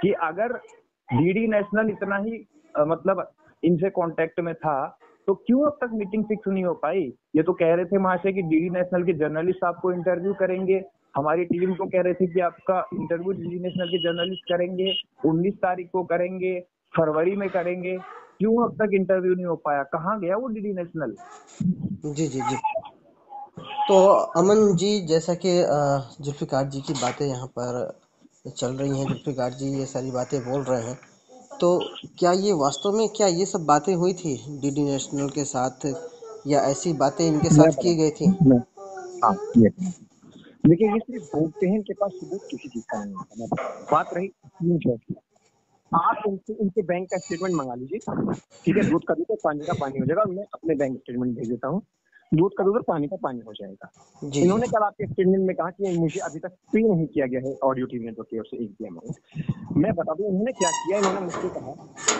कि अगर DD national इतना ही मतलब इनसे कांटेक्ट में था तो क्यों अब तक मीटिंग फिक्स नहीं हो पाई। ये तो कह रहे थे महाशय कि डीडी नेशनल के जर्नलिस्ट आपको इंटरव्यू करेंगे, हमारी टीम को कह रहे थे कि आपका इंटरव्यू डीडी नेशनल के जर्नलिस्ट करेंगे, 19 तारीख को करेंगे, फरवरी में करेंगे, क्यों अब तक इंटरव्यू नहीं हो पाया, कहाँ गया वो डीडी नेशनल। जी जी जी। तो अमन जी, जैसा कि जुल्फिकार जी की बातें यहाँ पर चल रही हैं, जुल्फिकार जी ये सारी बातें बोल रहे हैं, तो क्या ये वास्तव में क्या ये सब बातें हुई थी डीडी नेशनल के साथ, या ऐसी बातें इनके मैं साथ की गई थी? बता मैं हाँ ये देखिए, ये सिर्फ बोलते हैं, इनके पास सबूत किसी चीज का नहीं होता। बात रही स्क्रीनशॉट की, आप इनके बैंक का स्टेटमेंट मंगा लीजिए, ठीक है, दूध का दूध और पानी का पानी हो जाएगा। मैं अपने बैंक स्टेटमेंट भेज देता हूँ, दूध का दूध और पानी का पानी हो जाएगा। जी इन्होंने कल आपके स्टेटमेंट में कहा कि मुझे अभी तक पे नहीं किया गया है ऑडियो टीवी नेटवर्क की ओर से एक भी अमाउंट। मैं बता दूं इन्होंने क्या किया। इन्होंने मुझसे कहा,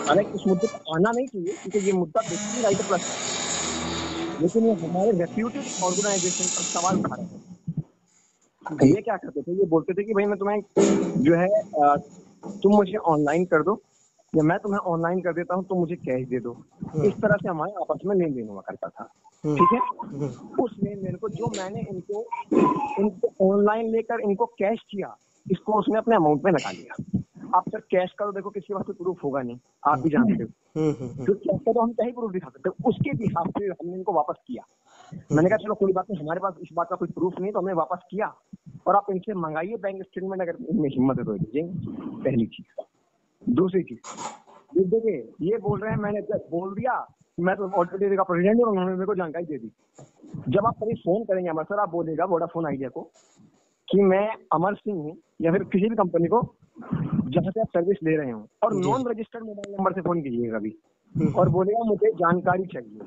हालांकि इस मुद्दे पर आना नहीं चाहिए क्योंकि ये मुद्दा बेसिकली राइटर प्लस, लेकिन ये हमारे रेप्यूटेड ऑर्गेनाइजेशन पर सवाल उठा रहे हैं। ये क्या करते थे, ये बोलते थे कि भाई मैं तुम्हें जो है तुम मुझे ऑनलाइन कर दो, या मैं तुम्हें ऑनलाइन कर देता हूँ, तुम मुझे कैश दे दो। इस तरह से हमारे आपस में लेन देन हुआ करता था, ठीक है। उस लेन देन को जो मैंने इनको ऑनलाइन लेकर इनको कैश किया, इसको उसने अपने अमाउंट में लगा लिया। आप सर कैश का तो देखो किसी वक्त प्रूफ होगा नहीं, आप भी जानते हो, तो कैश का तो हम क्या ही प्रूफ दिखा सकते हैं। उसके बिहाफ पे हमने इनको वापस किया। मैंने कहा चलो कोई बात नहीं, हमारे पास इस बात का कोई प्रूफ नहीं, तो हमने वापस किया। और आप इनसे मंगाइए बैंक स्टेटमेंट, अगर इनमें हिम्मत है तो दीजिए। पहली चीज। दूसरी चीज, देखिए ये बोल रहे हैं मैंने जब बोल दिया मैं तो ऑडियो का प्रेसिडेंट हूँ, उन्होंने मेरे को जानकारी दे दी। जब आप कभी फोन करेंगे अमर सर, आप बोलेगा वोडाफोन आइडिया को कि मैं अमर सिंह हूँ, या फिर किसी भी कंपनी को जहां से आप सर्विस ले रहे हो, और नॉन रजिस्टर्ड मोबाइल नंबर से फोन कीजिएगा अभी, और बोलेगा मुझे जानकारी चाहिए,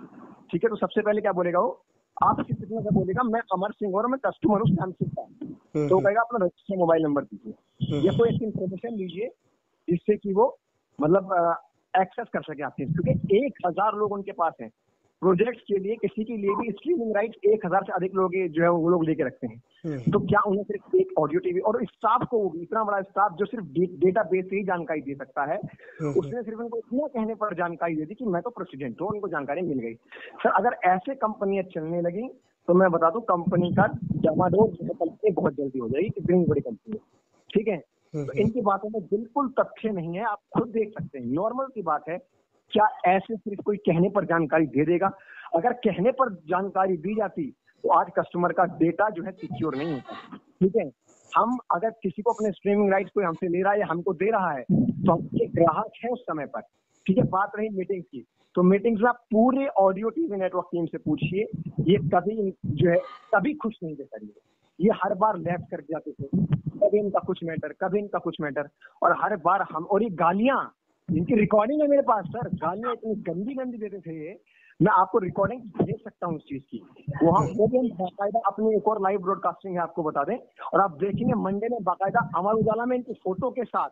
ठीक है, तो सबसे पहले क्या बोलेगा वो, आप सिर्फ इतना सा बोलेगा मैं अमर सिंह और मैं कस्टमर हूँ सैमसंग का, तो कहेगा अपना रजिस्टर्ड मोबाइल नंबर दीजिए या कोई ऐसी इन्फॉर्मेशन लीजिए जिससे कि वो मतलब एक्सेस कर सके आपके, क्योंकि 1000 लोग उनके पास हैं प्रोजेक्ट के लिए। किसी के लिए भी स्ट्रीमिंग राइट्स 1000 से अधिक लोग जो है वो लोग लेके रखते हैं, तो क्या उन्हें सिर्फ एक ऑडियो टीवी और स्टाफ को, इतना बड़ा स्टाफ जो सिर्फ डेटा बेस से ही जानकारी दे सकता है, उसने सिर्फ उनको इतना कहने पर जानकारी दे दी कि मैं तो प्रेसिडेंट हूँ, उनको जानकारी मिल गई। सर अगर ऐसे कंपनियां चलने लगी तो मैं बता दूं कंपनी का डामाडोल बहुत जल्दी हो जाएगी, कितनी बड़ी कंपनी, ठीक है। तो इनकी बातों में बिल्कुल तथ्य नहीं है, आप खुद देख सकते हैं। नॉर्मल सी बात है, क्या ऐसे सिर्फ कोई कहने पर जानकारी दे देगा? अगर कहने पर जानकारी दी जाती तो आज कस्टमर का डेटा जो है सिक्योर नहीं होता, ठीक है। हम अगर किसी को अपने स्ट्रीमिंग राइट्स कोई हमसे ले रहा है या हमको दे रहा है तो हम एक ग्राहक है उस समय पर, ठीक है। बात रही मीटिंग की, तो मीटिंग्स में आप पूरे ऑडियो टीवी नेटवर्क टीम से पूछिए, ये कभी जो है कभी खुश नहीं देता, ये हर बार लेफ्ट कर जाते थे, कभी इनका कुछ मैटर, कभी इनका कुछ मैटर, और हर बार हम, और ये गालियां, इनकी रिकॉर्डिंग है मेरे पास सर, गालियां इतनी गंदी गंदी देते थे ये, मैं आपको रिकॉर्डिंग भेज सकता हूँ उस चीज की। वहाँ वो भी हम बाकायदा अपनी एक और लाइव ब्रॉडकास्टिंग है आपको बता दें, और आप देखेंगे मंडे में बाकायदा अमर उजाला में इनकी फोटो के साथ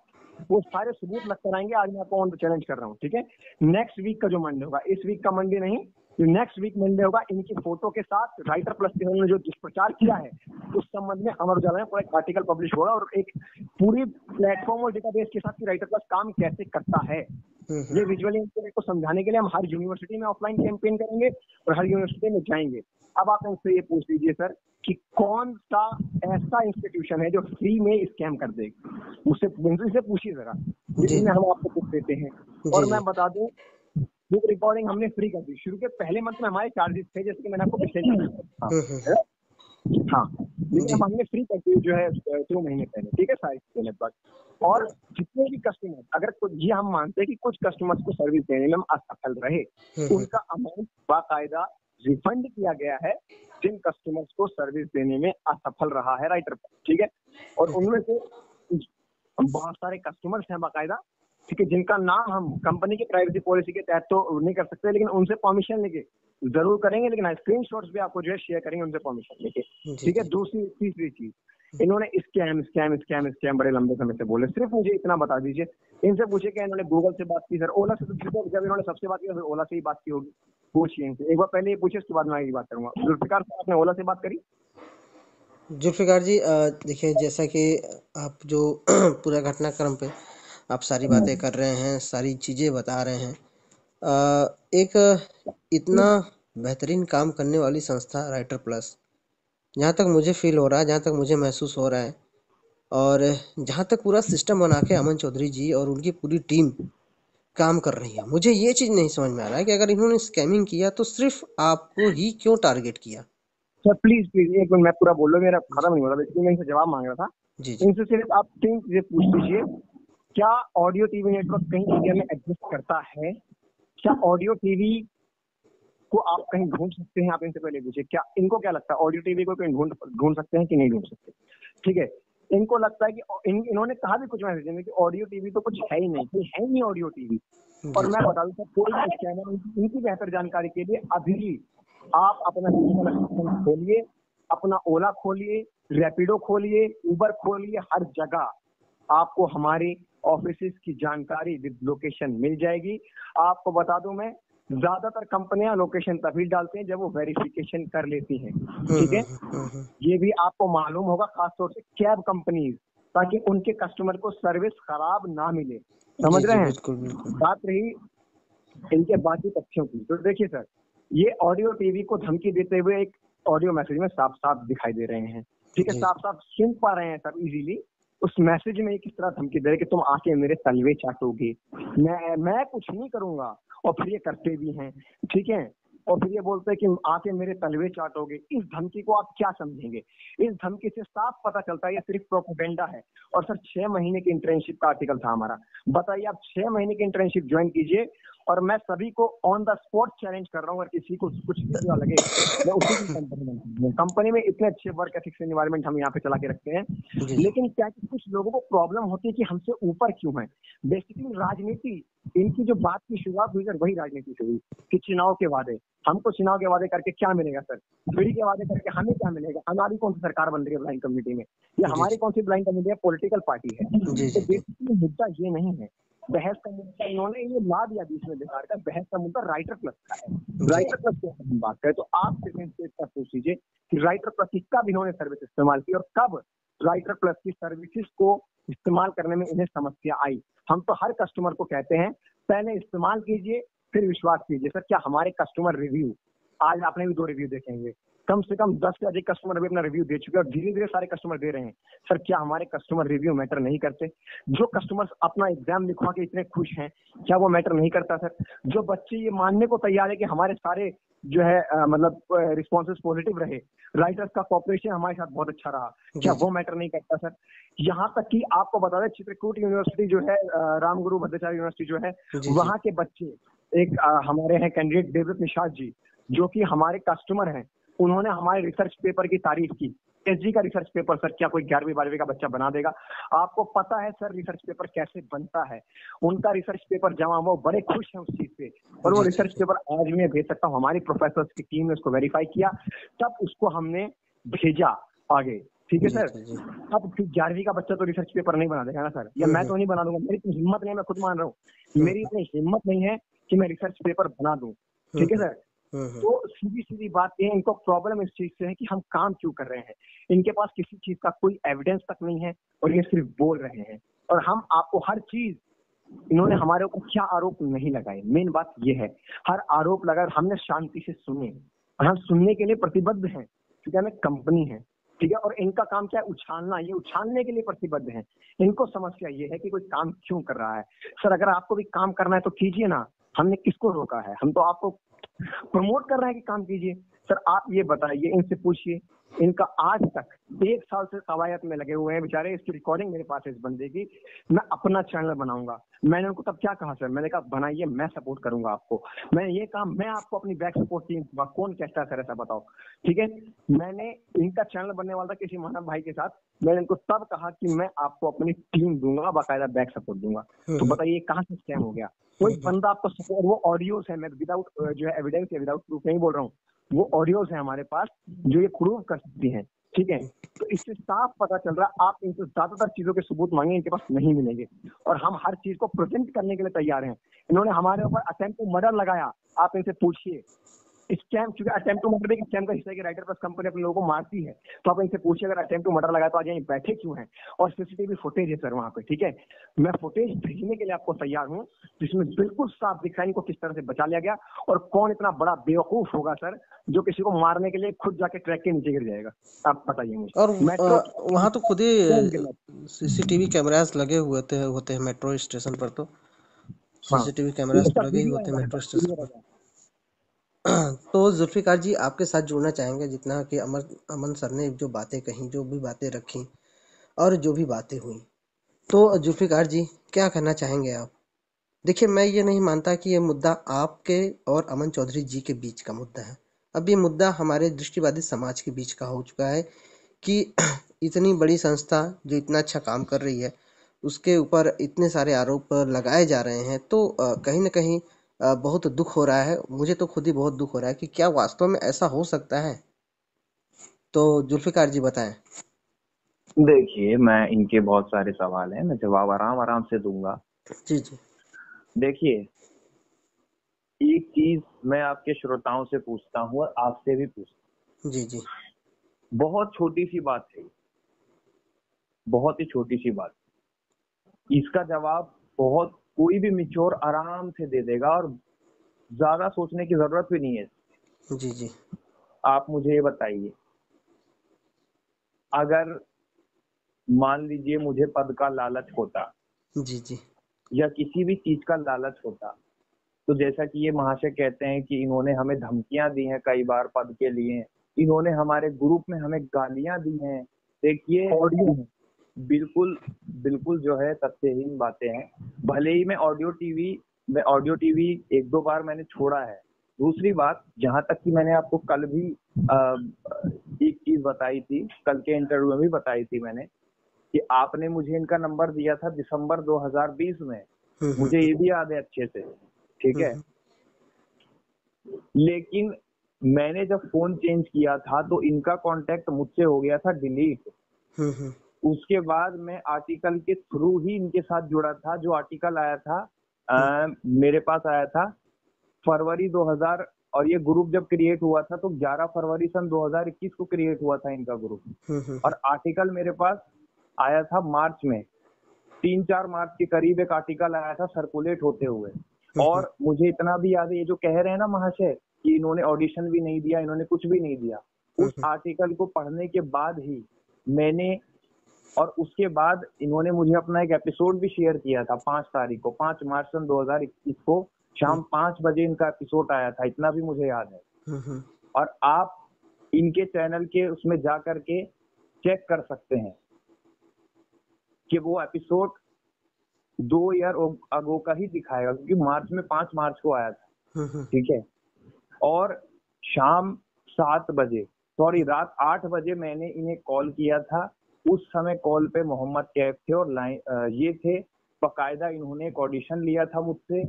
वो सारे सबूत लगकर आएंगे। आज मैं आपको ऑन द चैलेंज कर रहा हूँ, ठीक है। नेक्स्ट वीक का जो मंडे होगा, इस वीक का मंडे नहीं, जो नेक्स्ट वीक मंडे होगा, इनकी फोटो के साथ राइटर प्लस के उन्होंने जो दुष्प्रचार किया है उस संबंध में अमर उजाला में पूरा एक आर्टिकल पब्लिश होगा, और एक पूरी प्लेटफॉर्म और डेटाबेस के साथ राइटर प्लस काम कैसे करता है, ये विजुअली को समझाने के लिए हम हर यूनिवर्सिटी में ऑफलाइन कैंपेन करेंगे और हर यूनिवर्सिटी में जाएंगे। अब आप मुझसे ये पूछ लीजिए सर कि कौन सा ऐसा इंस्टीट्यूशन है जो फ्री में स्कैम कर देगा, मुझसे पूछिए जरा, जिसमें हम आपको बुक देते हैं। और मैं बता दूं, बुक रिकॉर्डिंग हमने फ्री कर दी, शुरू के पहले मंथ में हमारे चार्जेस थे, जैसे कि मैंने आपको पिछले हाँ, लेकिन हम हमने फ्री कर दी जो है 2 महीने पहले, ठीक है, सारी चीजें लगभग। और जितने भी कस्टमर, अगर ये हम मानते हैं कि कुछ कस्टमर्स को सर्विस देने में हम असफल रहे, उनका अमाउंट बाकायदा रिफंड किया गया है जिन कस्टमर्स को सर्विस देने में असफल रहा है राइटर पर, ठीक है। और उनमें से बहुत सारे कस्टमर्स हैं बाकायदा, ठीक है, जिनका नाम हम कंपनी की प्राइवेसी पॉलिसी के तहत तो नहीं कर सकते, लेकिन उनसे परमिशन लेके जरूर करेंगे, लेकिन स्क्रीनशॉट्स भी आपको जो है शेयर करेंगे उनसे परमिशन लेके, ठीक है। दूसरी तीसरी चीज, इन्होंने स्कैम स्कैम स्कैम स्कैम बड़े लंबे समय से बोले, सिर्फ मुझे इतना बता दीजिए, इनसे पूछे कि इन्होंने गूगल से बात की, सर ओला से, तो जब इन्होंने सबसे बात की फिर ओला से ही बात की होगी, पूछिए इनसे एक बार, पहले ये पूछिए उसके बाद मैं आगे बात करूंगा। जुल्फिकार साहब, आपने ओला से बात करी? जुल्फिकार जी, देखिए जैसा कि आप जो पूरा घटनाक्रम पे आप सारी बातें कर रहे हैं, सारी चीज़ें बता रहे हैं। एक इतना बेहतरीन काम करने वाली संस्था राइटर प्लस, जहाँ तक मुझे फील हो रहा है, जहाँ तक मुझे महसूस हो रहा है, और जहाँ तक पूरा सिस्टम बना के अमन चौधरी जी और उनकी पूरी टीम काम कर रही है, मुझे ये चीज़ नहीं समझ में आ रहा है कि अगर इन्होंने स्कैमिंग किया तो सिर्फ आपको ही क्यों टारगेट किया। सर प्लीज प्लीज एक मिनट मैं पूरा बोल रहा हूँ, मेरा जी खत्म नहीं हो रहा, इसलिए मैं इनसे जवाब मांग रहा था। जी जी। इनसे सिर्फ आप 3 चीजें पूछ लीजिए। क्या ऑडियो टीवी नेटवर्क कहीं इंडिया में एग्जिस्ट करता है? क्या ऑडियो टीवी को आप कहीं ढूंढ सकते हैं? आप इनसे पहले पूछिए, क्या इनको क्या लगता है ऑडियो टीवी को कहीं ढूंढ ढूंढ सकते हैं कि नहीं ढूंढ सकते? ठीक है, इनको लगता है कि इन्होंने कहा भी कुछ मैसेज में कि ऑडियो टीवी तो कुछ है ही नहीं, कोई है ही नहीं ऑडियो टीवी। और जी मैं जी। बता दूं सर, कोई भी चैनल इनकी बेहतर जानकारी के लिए अभी आप अपना गूगल असिस्टेंट खोलिए, अपना ओला खोलिए, रैपिडो खोलिए, उबर खोलिए, हर जगह आपको हमारे ऑफिसेस की जानकारी विद लोकेशन मिल जाएगी। आपको बता दूं मैं, ज्यादातर कंपनियां लोकेशन तभी डालते हैं जब वो वेरिफिकेशन कर लेती हैं। ठीक है, ये भी आपको मालूम होगा, खासतौर से कैब कंपनीज, ताकि उनके कस्टमर को सर्विस खराब ना मिले। जी समझ जी, रहे हैं? बिल्कुल बिल्कुल। बात रही इनके बाकी तथ्यों की, तो देखिए सर, ये ऑडियो टीवी को धमकी देते हुए एक ऑडियो मैसेज में साफ साफ दिखाई दे रहे हैं। ठीक है, जी साफ साफ सुन पा रहे हैं सर इजीली। उस मैसेज में किस तरह धमकी दे रहे कि तुम आके मेरे तलवे चाटोगे, मैं कुछ नहीं करूंगा, और फिर ये करते भी हैं। ठीक है, और फिर ये बोलते हैं कि आके मेरे तलवे चाटोगे। इस धमकी को आप क्या समझेंगे? इस धमकी से साफ पता चलता है ये सिर्फ प्रोपेगेंडा है। और सर 6 महीने की इंटर्नशिप का आर्टिकल था हमारा। बताइए, आप 6 महीने की इंटर्नशिप ज्वाइन कीजिए, और मैं सभी को ऑन द स्पॉट चैलेंज कर रहा हूँ, अगर किसी को कुछ भी बुरा लगे मैं उसी की कंपनी में इतने अच्छे वर्क एथिक्स एनवायरनमेंट हम यहाँ पे चला के रखते हैं। जी जी। लेकिन क्या कि कुछ लोगों को प्रॉब्लम होती है कि हमसे ऊपर क्यों है। बेसिकली राजनीति, इनकी जो बात की शुरुआत हुई सर, वही राजनीति से हुई कि चुनाव के वादे, हमको चुनाव के वादे करके क्या मिलेगा सर? फ्री के वादे करके हमें क्या मिलेगा? हमारी कौन सी सरकार बन रही है ब्लाइंड कम्युनिटी में? ये जी हमारी कौन सी ब्लाइंड कम्युनिटी है? पॉलिटिकल पार्टी है। जी। तो जी जी। बेसिकली मुद्दा ये नहीं है बहस का। मुद्दा इन्होंने ये ला दिया बीच में बेकार का। बहस का मुद्दा राइटर प्लस का है। जी राइटर प्लस की हम बात करें तो आप सिर्फ पूछ लीजिए कि राइटर प्लस की कब इन्होंने सर्विस इस्तेमाल की, और कब राइटर प्लस की सर्विसेज को इस्तेमाल करने में इन्हें समस्या आई। हम तो हर कस्टमर को कहते हैं पहले इस्तेमाल कीजिए फिर विश्वास कीजिए। सर क्या हमारे कस्टमर रिव्यू, आज आपने भी 2 रिव्यू देखेंगे, कम से कम 10 से अधिक कस्टमर अभी अपना रिव्यू दे चुके हैं, और धीरे धीरे सारे कस्टमर दे रहे हैं। सर क्या हमारे कस्टमर रिव्यू मैटर नहीं करते? जो कस्टमर्स अपना एग्जाम लिखवा के इतने खुश हैं, क्या वो मैटर नहीं करता सर? जो बच्चे ये मानने को तैयार है कि हमारे सारे जो है मतलब रिस्पॉन्सेज पॉजिटिव रहे, राइटर्स का कॉपरेशन हमारे साथ बहुत अच्छा रहा, क्या जी। वो मैटर नहीं करता सर? यहाँ तक कि आपको बता दें, चित्रकूट यूनिवर्सिटी जो है, रामगुरु भद्राचार्य यूनिवर्सिटी जो है, जी जी। वहाँ के बच्चे, एक हमारे हैं कैंडिडेट देवव्रत निषाद जी, जो कि हमारे कस्टमर हैं, उन्होंने हमारे रिसर्च पेपर की तारीफ की। एसजी का रिसर्च पेपर सर क्या कोई 11वीं 12वीं का बच्चा बना देगा? आपको पता है सर रिसर्च पेपर कैसे बनता है? उनका रिसर्च पेपर जमा, वो बड़े खुश हैं उस चीज से, और वो जी जी। रिसर्च पेपर आज भी मैं भेज सकता हूँ। हमारी प्रोफेसर की टीम ने उसको वेरीफाई किया, तब उसको हमने भेजा आगे। ठीक है जी सर, जी। जी। अब 11वीं का बच्चा तो रिसर्च पेपर नहीं बना देगा ना सर, या मैं तो नहीं बना दूंगा, मेरी इतनी हिम्मत नहीं है, मैं खुद मान रहा हूँ, मेरी इतनी हिम्मत नहीं है कि मैं रिसर्च पेपर बना दूं। ठीक है सर, तो सीधी सीधी बात ये है, इनको प्रॉब्लम इस चीज से है कि हम काम क्यों कर रहे हैं। इनके पास किसी चीज का कोई एविडेंस तक नहीं है, और ये सिर्फ बोल रहे हैं। और हम आपको हर चीज, इन्होंने हमारे ऊपर क्या आरोप नहीं लगाए, मेन बात ये है। हर आरोप लगा हमने शांति से सुने, और हम सुनने के लिए प्रतिबद्ध हैं, क्योंकि हमें कंपनी है। ठीक है, और इनका काम क्या है? उछालना। ये उछालने के लिए प्रतिबद्ध हैं। इनको समस्या ये है कि कोई काम क्यों कर रहा है। सर अगर आपको भी काम करना है तो कीजिए ना, हमने किसको रोका है? हम तो आपको प्रमोट कर रहे हैं कि काम कीजिए। सर आप ये बताइए, इनसे पूछिए, इनका आज तक 1 साल से कवायद में लगे हुए हैं बेचारे। इसकी रिकॉर्डिंग मेरे पास है इस बंदे की। मैं अपना चैनल बनाऊंगा, मैंने उनको तब क्या कहा सर, मैंने कहा बनाइए, मैं सपोर्ट करूंगा आपको। मैंने ये कहा मैं आपको अपनी बैक सपोर्ट टीम दूंगा। कौन कहता है सर ऐसा, बताओ? ठीक है, मैंने इनका चैनल बनने वाला था किसी मानव भाई के साथ, मैंने इनको तब कहा कि मैं आपको अपनी टीम दूंगा, बाकायदा बैक सपोर्ट दूंगा। तो बताइए कहाँ से स्कैम हो गया? कोई बंदा आपको सपोर्ट, वो ऑडियोज है, मैं विदाउट जो है एविडेंस या विदाउट प्रूफ नहीं बोल रहा हूँ, वो ऑडियोज है हमारे पास जो ये प्रूव कर सकती हैं। ठीक है, तो इससे साफ पता चल रहा है, आप इनसे ज्यादातर चीजों के सबूत मांगे, इनके पास नहीं मिलेंगे, और हम हर चीज को प्रेजेंट करने के लिए तैयार हैं। इन्होंने हमारे ऊपर अटेम्प्ट टू मर्डर लगाया, आप इनसे पूछिए। स्कैम, क्योंकि अटेम्प्ट टू मर्डर एक स्कैम का हिस्सा है कि राइटर प्लस कंपनी अपने लोगों को मारती है। तो आप इनसे पूछिए अगर अटेम्प्ट टू मर्डर लगा तो आज यहीं बैठे क्यों हैं। और सीसीटीवी फुटेज है सर वहाँ पे, ठीक है, मैं फुटेज भेजने के लिए आपको तैयार हूँ जिसमें बिल्कुल साफ दिखा है इनको किस तरह से बचा लिया गया। और कौन इतना बड़ा बेवकूफ होगा सर जो किसी को मारने के लिए खुद जाके ट्रैक के नीचे गिर जाएगा। आप बताइए मुझे, और मेट्रो वहाँ तो खुद कौन ही गिरा? सीसीटीवी कैमरास लगे हुए होते हैं मेट्रो स्टेशन पर, तो हाँ, सीसीटीवी कैमरास तो उसका लगे ही वीडियो है होते हैं हमारे मेट्रो पास, स्टेशन वीडियो पर। लगा है। तो जुल्फिकार जी आपके साथ जुड़ना चाहेंगे जितना कि अमन सर ने जो बातें कही, जो भी बातें रखी और जो भी बातें हुई, तो जुल्फिकार जी क्या कहना चाहेंगे आप? देखिए, मैं ये नहीं मानता कि ये मुद्दा आपके और अमन चौधरी जी के बीच का मुद्दा है। अब ये मुद्दा हमारे दृष्टिवादी समाज के बीच का हो चुका है कि इतनी बड़ी संस्था जो इतना अच्छा काम कर रही है उसके ऊपर इतने सारे आरोप लगाए जा रहे हैं, तो कहीं ना कहीं बहुत दुख हो रहा है। मुझे तो खुद ही बहुत दुख हो रहा है कि क्या वास्तव में ऐसा हो सकता है। तो जुल्फिकार जी बताएं। देखिए, मैं इनके बहुत सारे सवाल हैं, मैं जवाब आराम आराम से दूंगा। जी जी देखिए, एक चीज मैं आपके श्रोताओं से पूछता हूँ और आपसे भी पूछता जी जी हूँ। बहुत छोटी सी बात है, बहुत ही छोटी सी बात। इसका जवाब बहुत कोई भी मिच्योर आराम से दे देगा और ज्यादा सोचने की जरूरत भी नहीं है। जी जी आप मुझे ये बताइए, अगर मान लीजिए मुझे पद का लालच होता जी जी या किसी भी चीज का लालच होता, तो जैसा कि ये महाशय कहते हैं कि इन्होंने हमें धमकियां दी हैं कई बार पद के लिए, इन्होंने हमारे ग्रुप में हमें गालियां दी हैं। देखिए, ऑडियो है। बिल्कुल बिल्कुल जो है तथ्यहीन बातें हैं। भले ही मैं ऑडियो टीवी एक दो बार मैंने छोड़ा है। दूसरी बात, जहां तक कि मैंने आपको कल भी एक चीज बताई थी, कल के इंटरव्यू में भी बताई थी मैंने, कि आपने मुझे इनका नंबर दिया था दिसंबर 2020 में। मुझे ये भी याद है अच्छे से, ठीक है। हम्म लेकिन मैंने जब फोन चेंज किया था तो इनका कांटेक्ट मुझसे हो गया था डिलीट। हम्म उसके बाद मैं आर्टिकल के थ्रू ही इनके साथ जुड़ा था। जो आर्टिकल आया था मेरे पास आया था फरवरी 2000, और ये ग्रुप जब क्रिएट हुआ था तो 11 फरवरी सन 2021 को क्रिएट हुआ था इनका ग्रुप। और आर्टिकल मेरे पास आया था मार्च में, 3-4 मार्च के करीब एक आर्टिकल आया था सर्कुलेट होते हुए। और मुझे इतना भी याद है, ये जो कह रहे हैं ना महाशय कि इन्होंने ऑडिशन भी नहीं दिया, इन्होंने कुछ भी नहीं दिया, उस आर्टिकल को पढ़ने के बाद ही मैंने, और उसके बाद इन्होंने मुझे अपना एक एपिसोड भी शेयर किया था 5 तारीख को, 5 मार्च सन 2021 को शाम 5 बजे इनका एपिसोड आया था, इतना भी मुझे याद है। और आप इनके चैनल के उसमें जा करके चेक कर सकते हैं कि वो एपिसोड 2 ईयर अगो का ही दिखाएगा, क्योंकि मार्च में 5 मार्च को आया था, ठीक है। और शाम 7 बजे, सॉरी रात 8 बजे मैंने इन्हें कॉल किया था। उस समय कॉल पे मोहम्मद कैफ थे और ये थे, बकायदा इन्होंने एक ऑडिशन लिया था मुझसे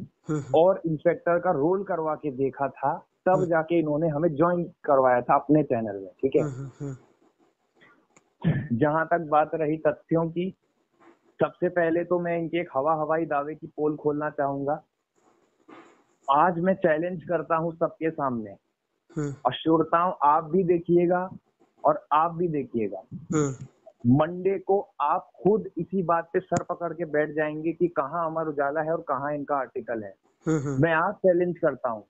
और इंस्पेक्टर का रोल करवा के देखा था, तब जाके इन्होंने हमें ज्वाइन करवाया था अपने चैनल में, ठीक है। जहां तक बात रही तथ्यों की, सबसे पहले तो मैं इनके एक हवाई दावे की पोल खोलना चाहूंगा। आज मैं चैलेंज करता हूं सबके सामने, और श्रोताओं आप भी देखिएगा और आप भी देखिएगा, मंडे को आप खुद इसी बात पे सर पकड़ के बैठ जाएंगे कि कहाँ अमर उजाला है और कहाँ इनका आर्टिकल है। मैं आज चैलेंज करता हूँ,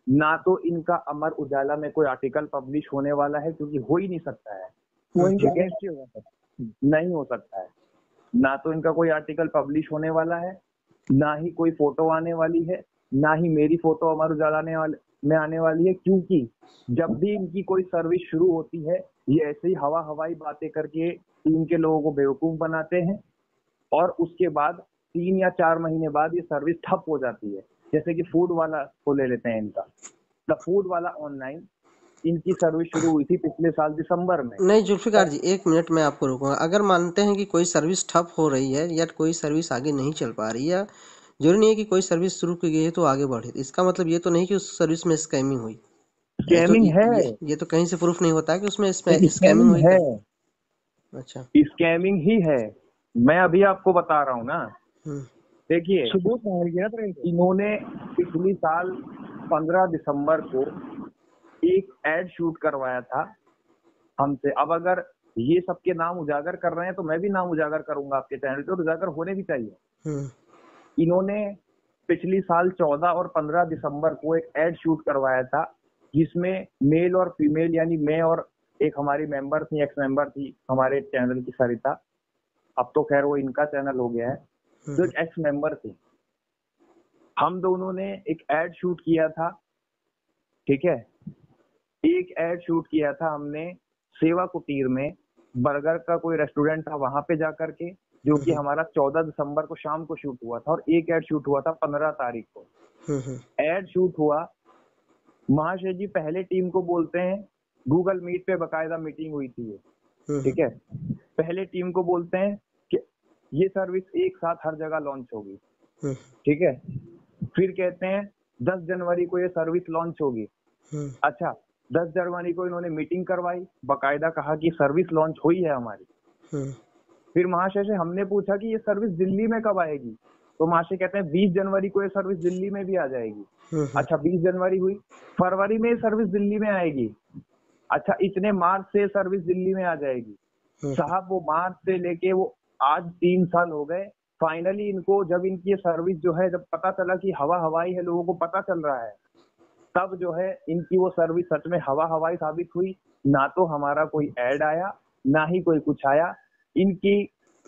ना तो इनका अमर उजाला में कोई आर्टिकल पब्लिश होने वाला है, क्योंकि हो ही नहीं सकता है, वो इनके अगेंस्ट ही होगा, नहीं हो सकता है। ना तो इनका कोई आर्टिकल पब्लिश होने वाला है, ना ही कोई फोटो आने वाली है, ना ही मेरी फोटो अमर उजाला में आने वाली है। क्योंकि जब भी इनकी कोई सर्विस शुरू होती है, ये ऐसे ही हवाई बातें करके टीम के लोगों को बेवकूफ बनाते हैं, और उसके बाद 3 या 4 महीने बाद ये सर्विस ठप हो जाती है। जैसे कि फूड वाला को ले लेते हैं, इनका द फूड वाला ऑनलाइन, इनकी सर्विस शुरू हुई थी पिछले साल दिसंबर में। नहीं जुल्फिकार जी, एक मिनट में आपको रोकूंगा। अगर मानते हैं कि कोई सर्विस ठप हो रही है या कोई सर्विस आगे नहीं चल पा रही है, जरूरी नहीं है कि कोई सर्विस शुरू की गई है तो आगे बढ़े, इसका मतलब ये तो नहीं कि उस सर्विस में स्कैमिंग हुई। स्कैमिंग है, ये तो कहीं से प्रूफ नहीं होता है कि उसमें स्कैमिंग स्कैमिंग हुई। है, अच्छा, स्कैमिंग ही है। मैं अभी आपको बता रहा हूँ ना। देखिए, सबूत मांग लिया था इनको। इन्होंने पिछली साल 15 दिसंबर को एक एड शूट करवाया था हमसे। अब अगर ये सबके नाम उजागर कर रहे हैं तो मैं भी नाम उजागर करूंगा आपके चैनल पे, और उजागर होने भी चाहिए। इन्होंने पिछली साल 14 और 15 दिसंबर को एक एड शूट करवाया था जिसमें मेल और फीमेल, यानी मैं और एक हमारी मेंबर थी, एक्स मेंबर थी हमारे चैनल की, सरिता, अब तो खैर वो इनका चैनल हो गया है, जो एक एक्स मेंबर थी, हम दोनों ने एक एड शूट किया था। ठीक है, एक एड शूट किया था हमने सेवा कुटीर में, बर्गर का कोई रेस्टोरेंट था, वहां पे जाकर के, जो कि हमारा 14 दिसंबर को शाम को शूट हुआ था। और एक एड शूट हुआ था 15 तारीख को। एड शूट हुआ, महाशय जी पहले टीम को बोलते हैं, गूगल मीट पे बकायदा मीटिंग हुई थी ये, ठीक है, पहले टीम को बोलते हैं कि ये सर्विस एक साथ हर जगह लॉन्च होगी। ठीक है, फिर कहते हैं 10 जनवरी को ये सर्विस लॉन्च होगी। अच्छा, 10 जनवरी को इन्होंने मीटिंग करवाई, बकायदा कहा कि सर्विस लॉन्च हुई है हमारी। फिर महाशय से हमने पूछा कि ये सर्विस दिल्ली में कब आएगी, तो महाशय कहते हैं 20 जनवरी को ये सर्विस दिल्ली में भी आ जाएगी। अच्छा, 20 जनवरी हुई, फरवरी में सर्विस दिल्ली में आएगी। अच्छा, इतने मार्च से सर्विस दिल्ली में आ जाएगी। साहब वो मार्च से लेके वो आज 3 साल हो गए। फाइनली इनको जब इनकी सर्विस जो है, जब पता चला कि हवा हवाई है, लोगों को पता चल रहा है, तब जो है इनकी वो सर्विस सच में हवा हवाई साबित हुई। ना तो हमारा कोई ऐड आया, ना ही कोई कुछ आया, इनकी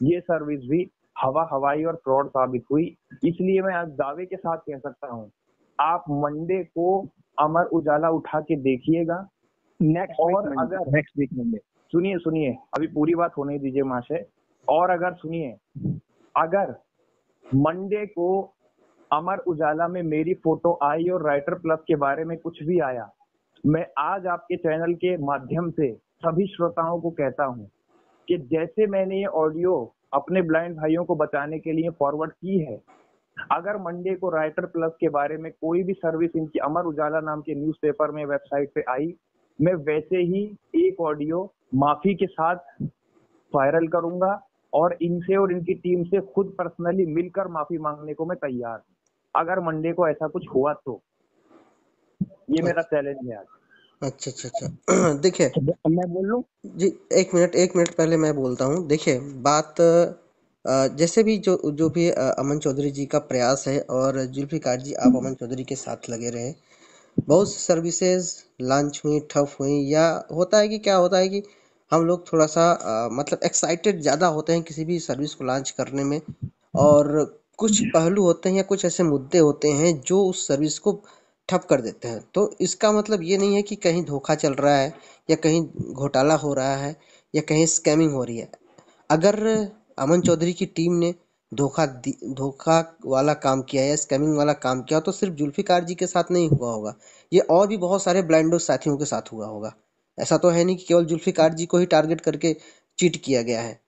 ये सर्विस भी हवा हवाई और फ्रॉड साबित हुई। इसलिए मैं आज दावे के साथ कह सकता हूँ, आप मंडे को अमर उजाला उठा के देखिएगा। नेक्स्ट वीक मंडे, सुनिए अभी पूरी बात होने दीजिए महाशय। और अगर सुनिए, अगर मंडे को अमर उजाला में मेरी फोटो आई और राइटर प्लस के बारे में कुछ भी आया, मैं आज आपके चैनल के माध्यम से सभी श्रोताओं को कहता हूं कि जैसे मैंने ये ऑडियो अपने ब्लाइंड भाइयों को बचाने के लिए फॉरवर्ड की है, अगर मंडे को राइटर प्लस के बारे में कोई भी सर्विस इनकी अमर उजाला नाम के न्यूज़पेपर में, वेबसाइट पे आई, मैं वैसे ही एक ऑडियो माफी के साथ वायरल करूंगा और इनसे और इनकी टीम से खुद पर्सनली मिलकर माफी मांगने को मैं तैयार हूँ, अगर मंडे को ऐसा कुछ हुआ तो। ये मेरा चैलेंज है आज। अच्छा देखिए, मैं बोल लूं जी, एक मिनट पहले मैं बोलता हूँ। देखिए, बात जैसे भी जो भी अमन चौधरी जी का प्रयास है, और जुल्फिकार जी आप अमन चौधरी के साथ लगे रहे, बहुत सी सर्विसेज लॉन्च हुई, ठप हुई, या होता है कि क्या होता है कि हम लोग थोड़ा सा मतलब एक्साइटेड ज़्यादा होते हैं किसी भी सर्विस को लॉन्च करने में, और कुछ पहलू होते हैं या कुछ ऐसे मुद्दे होते हैं जो उस सर्विस को ठप कर देते हैं। तो इसका मतलब ये नहीं है कि कहीं धोखा चल रहा है, या कहीं घोटाला हो रहा है, या कहीं स्कैमिंग हो रही है। अगर अमन चौधरी की टीम ने धोखा वाला काम किया या स्कैमिंग वाला काम किया, तो सिर्फ जुल्फिकार जी के साथ नहीं हुआ होगा, ये और भी बहुत सारे ब्लाइंडो साथियों के साथ हुआ होगा। ऐसा तो है नहीं कि केवल जुल्फिकार जी को ही टारगेट करके चीट किया गया है,